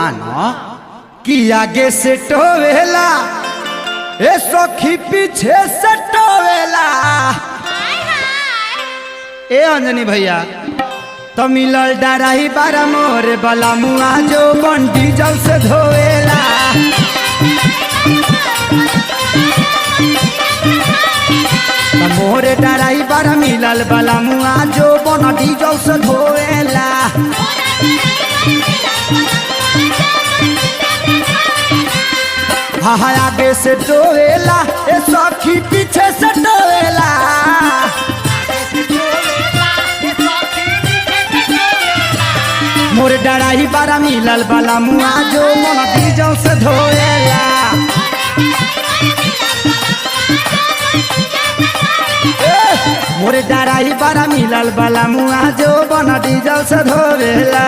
मानो कि आगे से टोवेला ए सखी पीछे से टोवेला। ए अंजनी भैया तो मिलल डराही बारा मोरे बला मुआ जो बन डीजल से धोवेला। मोरे डराही बारा मिलल बला मुआ जो बन डीजल से धोवेला। हाँ आगे से टोवेला ए सखी पीछे से टोवेला। मोरे डराही बारा मिलल बला मुआ जो मन डीजल से धोएला। मोरे डराही बारा मिलल बला मुआ जो मन डीजल से धोएला।